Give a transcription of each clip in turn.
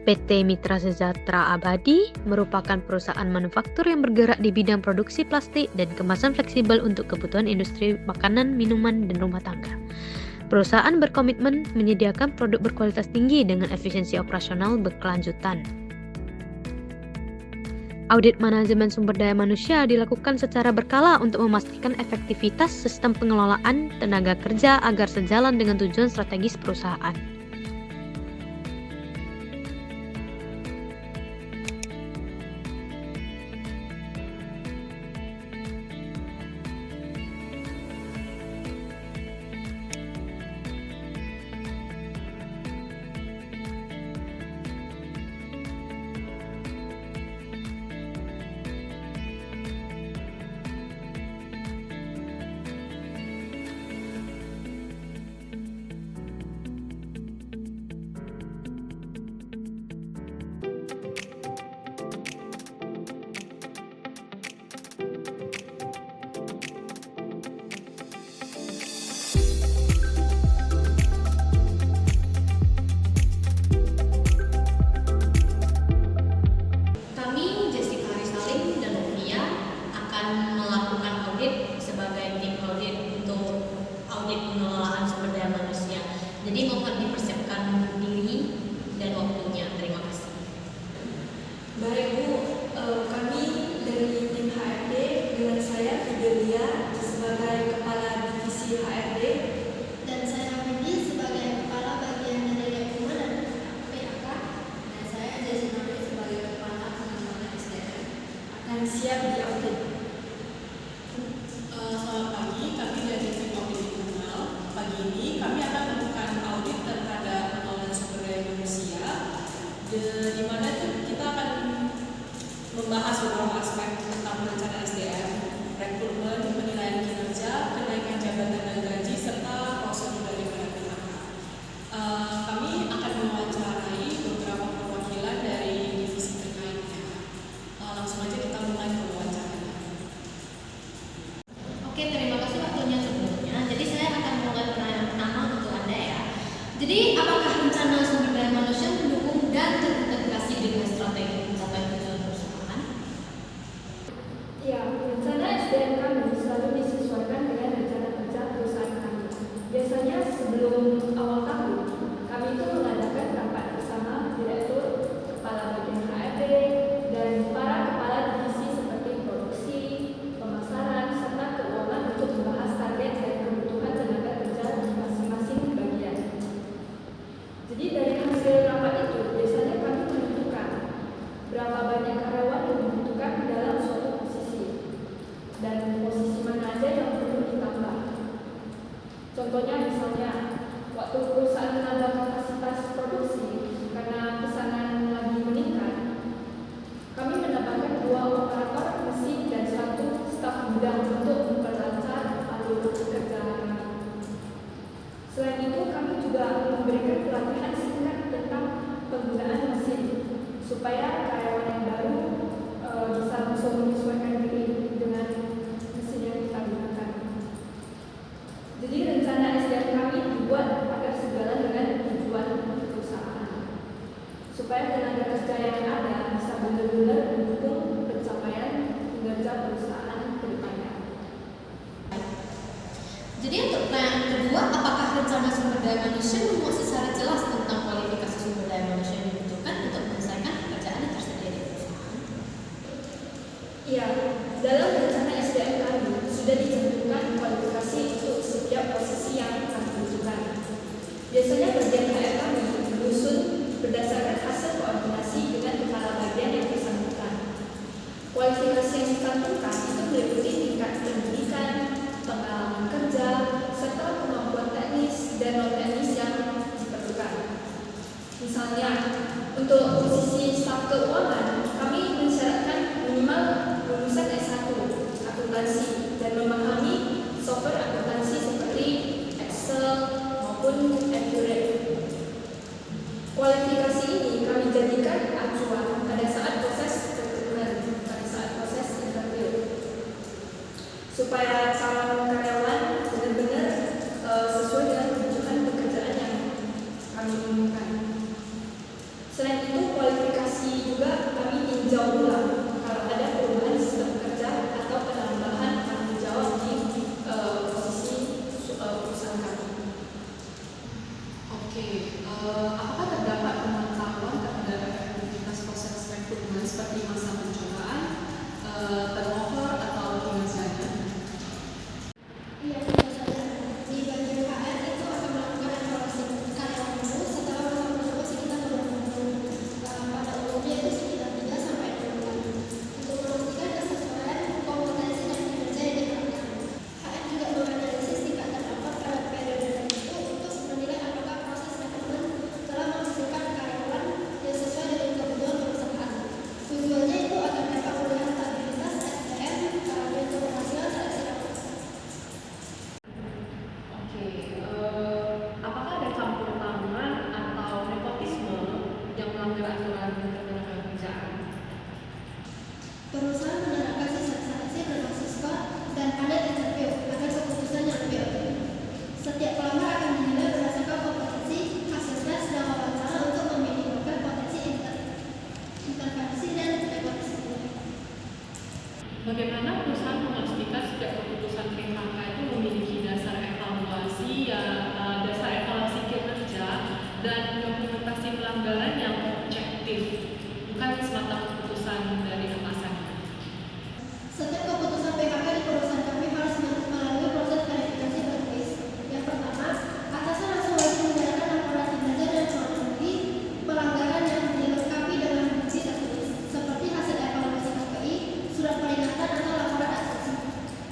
PT Mitra Sejahtera Abadi merupakan perusahaan manufaktur yang bergerak di bidang produksi plastik dan kemasan fleksibel untuk kebutuhan industri makanan, minuman, dan rumah tangga. Perusahaan berkomitmen menyediakan produk berkualitas tinggi dengan efisiensi operasional berkelanjutan. Audit manajemen sumber daya manusia dilakukan secara berkala untuk memastikan efektivitas sistem pengelolaan tenaga kerja agar sejalan dengan tujuan strategis perusahaan. Jadi mohon dipersiapkan diri dan waktunya. Terima kasih. Baik Bu, kami dari tim HRD dengan saya Fidelia sebagai Kepala Divisi HRD dan saya Vivi sebagai Kepala Bagian dari Rekrutan dan PAK dan saya Jessica sebagai Kepala Pengembangan SDM akan siap diaudit. Selamat pagi, kami dari tim audit internal. Pagi ini kami akan melakukan audit terhadap pengelolaan sumber daya manusia, di mana kita akan membahas beberapa aspek tentang perencanaan SDM, rekrutmen, penilaian kinerja, kenaikan jabatan dan gaji, serta prosedur daripada PHK. Kami akan mewawancarai beberapa perwakilan dari divisi terkaitnya. Langsung aja kita mulai wawancaranya. Oke, terima kasih waktunya sebelumnya. Jadi saya akan mulai pertanyaan pertama untuk Anda ya. Jadi apakah rencana sumber daya manusia mendukung dan terintegrasi dengan strategi pencapaian tujuan perusahaan? Ya, rencana SDM kami selalu disesuaikan dengan rencana kerja perusahaan kami. Biasanya sebelum awal tahun, kami itu mengadakan rapat bersama direktur, kepala bagian HRD, dan para kepala divisi seperti produksi, pemasaran, serta keuangan untuk membahas target dan kebutuhan tenaga kerja di masing-masing bagian. Jadi dari hasil rapat itu, biasanya kami menentukan berapa banyak karyawan yang dibutuhkan dalam suatu posisi dan posisi mana aja yang perlu ditambah. Contohnya misalnya, waktu perusahaan menambah kapasitas produksi karena pesanan lagi meningkat, kami menambahkan 2 operator mesin dan 1 staf gudang untuk memperlancar alur kerja kami. Selain itu, kami juga memberikan pelatihan singkat tentang penggunaan mesin supaya karyawan yang baru bisa langsung menyesuaikan diri dengan mesin yang kita gunakan. Jadi rencana SDM kami dibuat agar sejalan dengan tujuan perusahaan, supaya tenaga kerja yang ada bisa benar-benar mendukung pencapaian kinerja perusahaan ke depannya. Jadi untuk pertanyaan kedua, apakah rencana sumber daya manusia memuat secara jelas tentang kualifikasi sumber daya manusia yang dibutuhkan untuk menyelesaikan pekerjaan yang tersedia di perusahaan? Iya, dalam rencana SDM kami sudah dicantumkan kualifikasi untuk setiap posisi yang kami butuhkan. Biasanya bagian HR kami menyusun berdasarkan hasil koordinasi dengan kepala bagian yang bersangkutan. Kualifikasi yang dicantumkan itu meliputi tingkat pendidikan, pengalaman kerja, serta kemampuan teknis dan non-teknis yang diperlukan. Misalnya, untuk posisi staf keuangan, kami mensyaratkan minimal lulusan S1 akuntansi dan memahami software akuntansi seperti Excel maupun Accurate. Kualifikasi ini kami jadikan acuan pada saat proses rekrutmen, pada saat proses interview, supaya calon karyawan benar-benar sesuai dengan kebutuhan pekerjaan yang kami inginkan. Selain itu, Perusahaan menerapkan sistem seleksi berbasis skor dan panel interview agar keputusan yang lebih objektif. Setiap pelamar akan dinilai berdasarkan kompetensi, hasil tes, dan wawancara untuk meminimalkan potensi intervensi dan nepotisme. Bagaimana perusahaan memastikan setiap keputusan PHK itu memiliki dasar evaluasi kinerja dan dokumentasi pelanggaran yang objektif, bukan semata keputusan dari atasan. Setiap keputusan PHK di perusahaan kami harus melalui proses verifikasi berlapis. Yang pertama, atasan langsung wajib menyerahkan laporan kinerja dan kronologi pelanggaran yang dilengkapi dengan bukti tertulis, seperti hasil evaluasi KPI, surat peringatan atau laporan aksesi.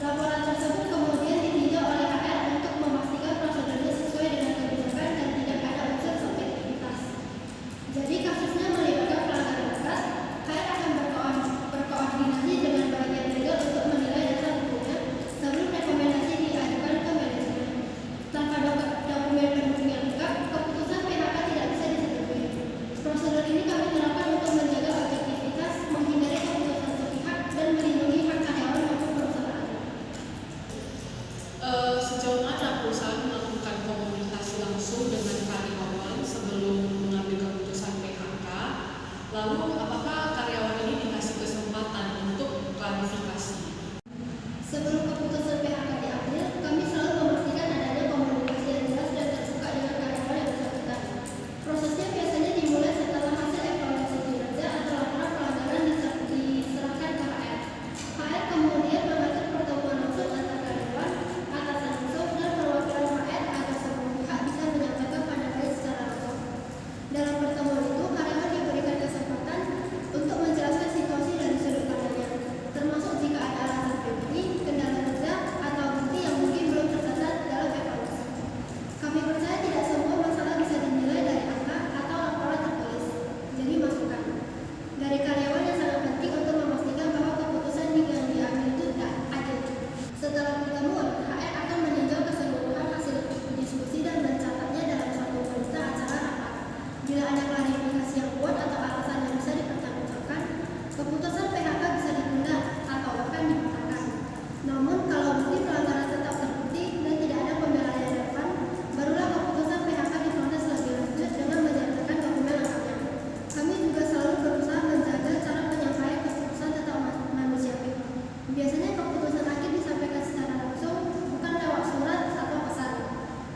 Laporan tersebut kemudian ditinjau oleh HR untuk memastikan prosedurnya sesuai dengan kebijakan dan tidak ada unsur subjektivitas. Jadi kasusnya melibatkan pelanggaran berat, HR akan berkoordinasi dengan bagian legal untuk menilai dasar hukumnya sebelum rekomendasi diajukan ke manajemen. Tanpa dokumen pendukung yang lengkap, keputusan PHK tidak bisa disetujui. Prosedur ini kami terapkan untuk menjaga objektivitas, menghindari keputusan sepihak, dan melindungi hak karyawan maupun perusahaan. Sejauh mana perusahaan melakukan komunikasi langsung dengan karyawan sebelum mengambil keputusan PHK? Lalu, apakah karyawan ini dikasih kesempatan untuk klarifikasi? Sebelum keputusan PHK diambil, kami selalu memastikan adanya komunikasi yang jelas dan terbuka dengan karyawan yang bersangkutan. Prosesnya biasanya dimulai setelah hasil evaluasi kinerja atau laporan pelanggaran diserahkan ke HR. HR kemudian mengatur pertemuan langsung antar karyawan, atasan langsung, dan perwakilan HR agar semua pihak bisa menyampaikan pandangannya secara langsung. Dalam pertemuan itu, karyawan diberikan kesempatan untuk menjelaskan situasi dari sudut pandangnya, termasuk jika ada alasan pribadi, kendala kerja, atau bukti yang mungkin belum tercatat dalam evaluasi. Kami percaya tidak semua masalah bisa dinilai dari angka atau laporan tertulis, jadi masukan dari karyawan yang sangat penting untuk memastikan bahwa keputusan yang diambil itu adil. Setelah pertemuan, HR akan meninjau keseluruhan hasil diskusi dan mencatatnya dalam suatu berita acara rapat. Bila ada klarifikasi yang kuat atau alasan yang bisa dipertanggungjawabkan, keputusan PHK bisa ditunda atau bahkan dibatalkan. Namun, kalau bukti pelanggaran tetap terbukti dan tidak ada pembelaan yang relevan, barulah keputusan PHK diproses lebih lanjut dengan menjatuhkan dokumen lengkapnya. Kami juga selalu berusaha menjaga cara penyampaian keputusan tetap manusiawi. Biasanya keputusan akhir disampaikan secara langsung, bukan lewat surat atau pesan,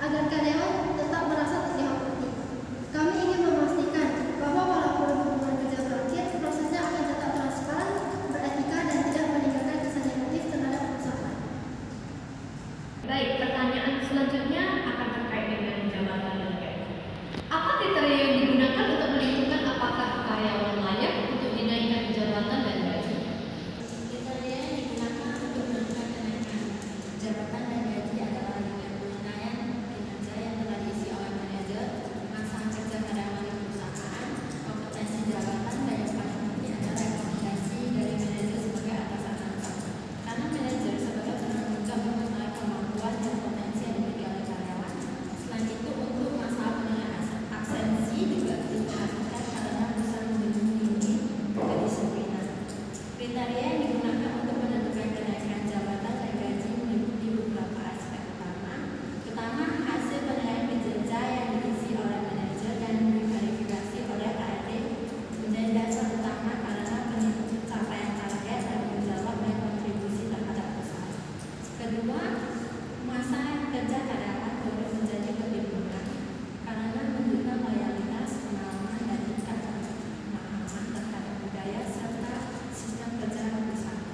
agar karyawan tetap merasa dihormati. Kami ingin memastikan bahwa walaupun hubungan kerja berakhir, prosesnya akan tetap transparan, beretika, dan tidak meninggalkan kesan negatif terhadap perusahaan. Baik, pertanyaan selanjutnya akan terkait dengan jabatan dan gaji. Apa kriteria yang digunakan untuk menentukan apakah karyawan layak untuk dinaikkan jabatan dan gaji? Kriteria yang digunakan untuk menentukan kenaikan jabatan dan gaji adalah dengan penilaian kinerja yang telah diisi oleh manajer, masa kerja karyawan di perusahaan, kompetensi jabatan, dan yang paling penting adalah rekomendasi dari manajer sebagai atasan langsung. Karena manajer sebagai penanggung jawab mengenai kemampuan dan potensi yang dimiliki oleh karyawan. Selain itu, untuk masalah penilaian absensi juga diperhatikan karena bisa melindungi kedisiplinan. Kriteria yang digunakan untuk menentukan kenaikan jabatan dan gaji meliputi beberapa aspek utama. Pertama, hasil penilaian kinerja yang diisi oleh manajer dan diverifikasi oleh HRD menjadi dasar utama karena pencapaian target dan menjawab dan kontribusi terhadap perusahaan. Kedua, masa kerja karyawan boleh menjadi lebih lengkap karena menunjukkan loyalitas, pengalaman, dan tingkat pemahaman terhadap budaya serta sistem kerja perusahaan.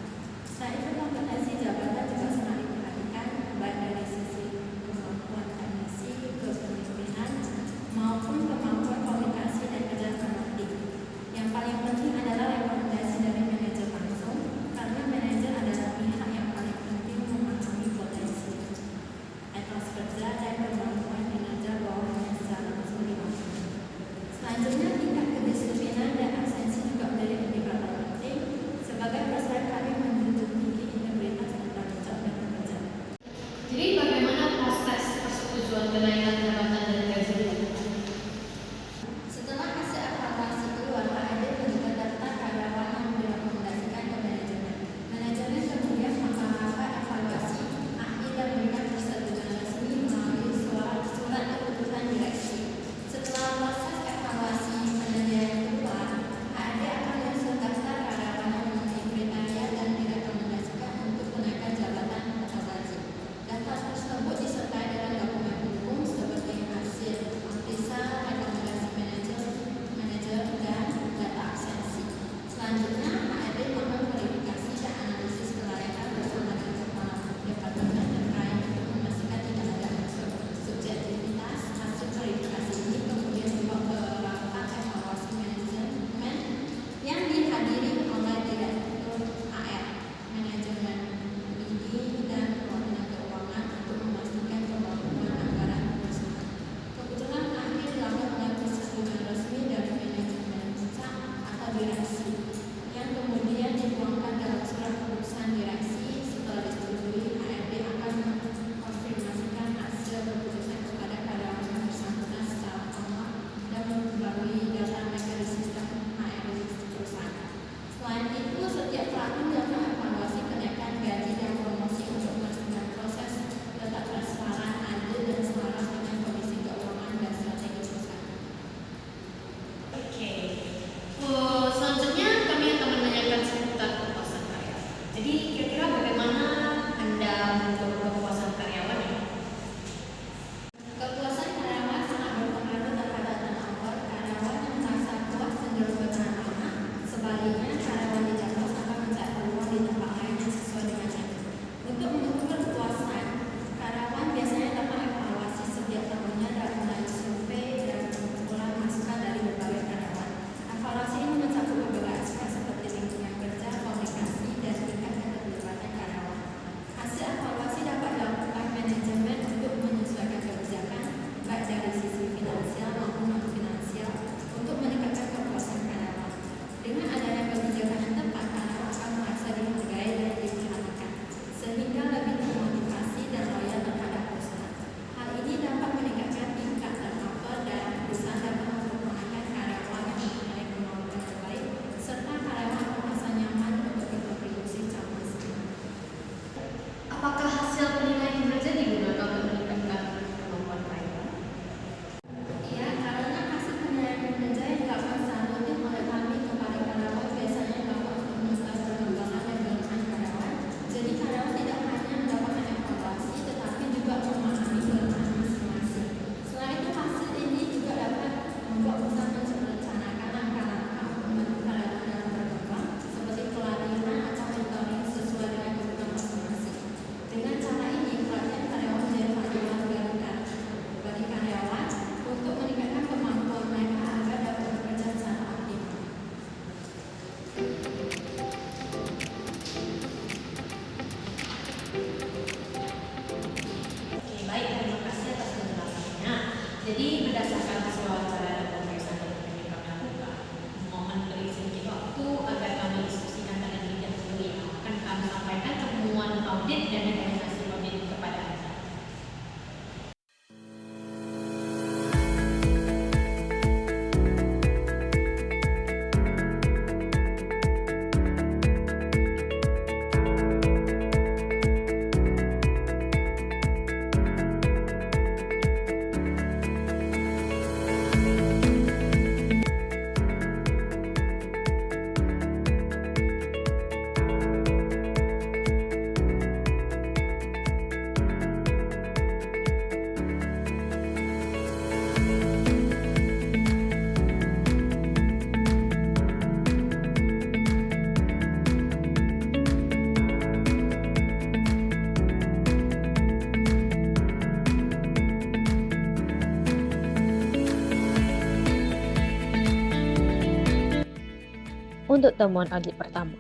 Untuk temuan audit pertama,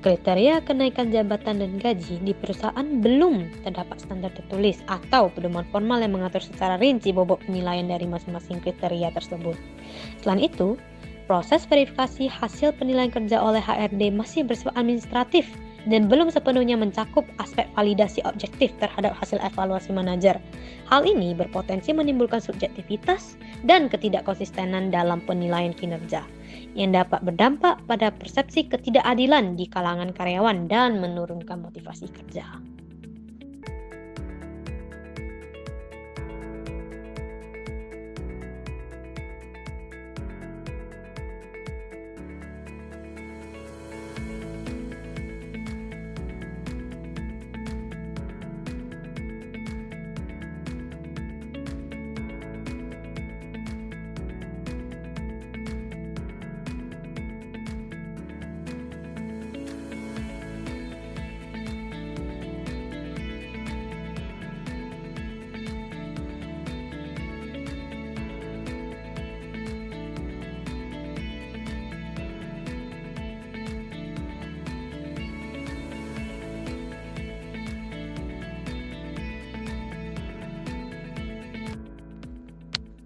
kriteria kenaikan jabatan dan gaji di perusahaan belum terdapat standar tertulis atau pedoman formal yang mengatur secara rinci bobot penilaian dari masing-masing kriteria tersebut. Selain itu, proses verifikasi hasil penilaian kerja oleh HRD masih bersifat administratif dan belum sepenuhnya mencakup aspek validasi objektif terhadap hasil evaluasi manajer. Hal ini berpotensi menimbulkan subjektivitas dan ketidakkonsistenan dalam penilaian kinerja yang dapat berdampak pada persepsi ketidakadilan di kalangan karyawan dan menurunkan motivasi kerja.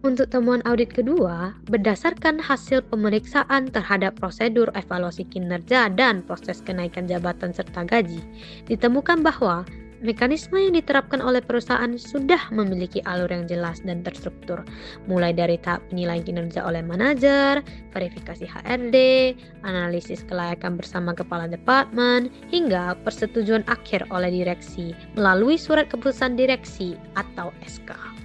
Untuk temuan audit kedua, berdasarkan hasil pemeriksaan terhadap prosedur evaluasi kinerja dan proses kenaikan jabatan serta gaji, ditemukan bahwa mekanisme yang diterapkan oleh perusahaan sudah memiliki alur yang jelas dan terstruktur, mulai dari tahap penilaian kinerja oleh manajer, verifikasi HRD, analisis kelayakan bersama kepala departemen, hingga persetujuan akhir oleh direksi melalui surat keputusan direksi atau SK.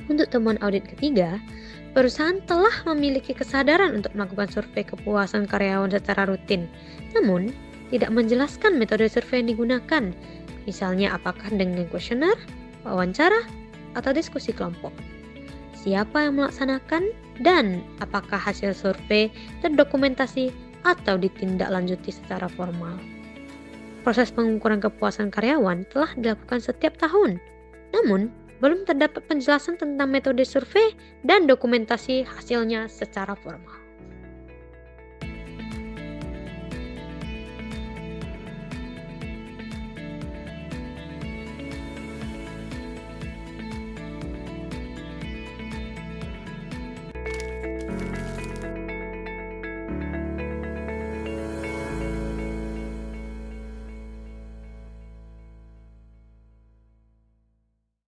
Untuk temuan audit ketiga, perusahaan telah memiliki kesadaran untuk melakukan survei kepuasan karyawan secara rutin, namun tidak menjelaskan metode survei yang digunakan, misalnya apakah dengan kuesioner, wawancara, atau diskusi kelompok. Siapa yang melaksanakan dan apakah hasil survei terdokumentasi atau ditindaklanjuti secara formal. Proses pengukuran kepuasan karyawan telah dilakukan setiap tahun, namun belum terdapat penjelasan tentang metode survei dan dokumentasi hasilnya secara formal.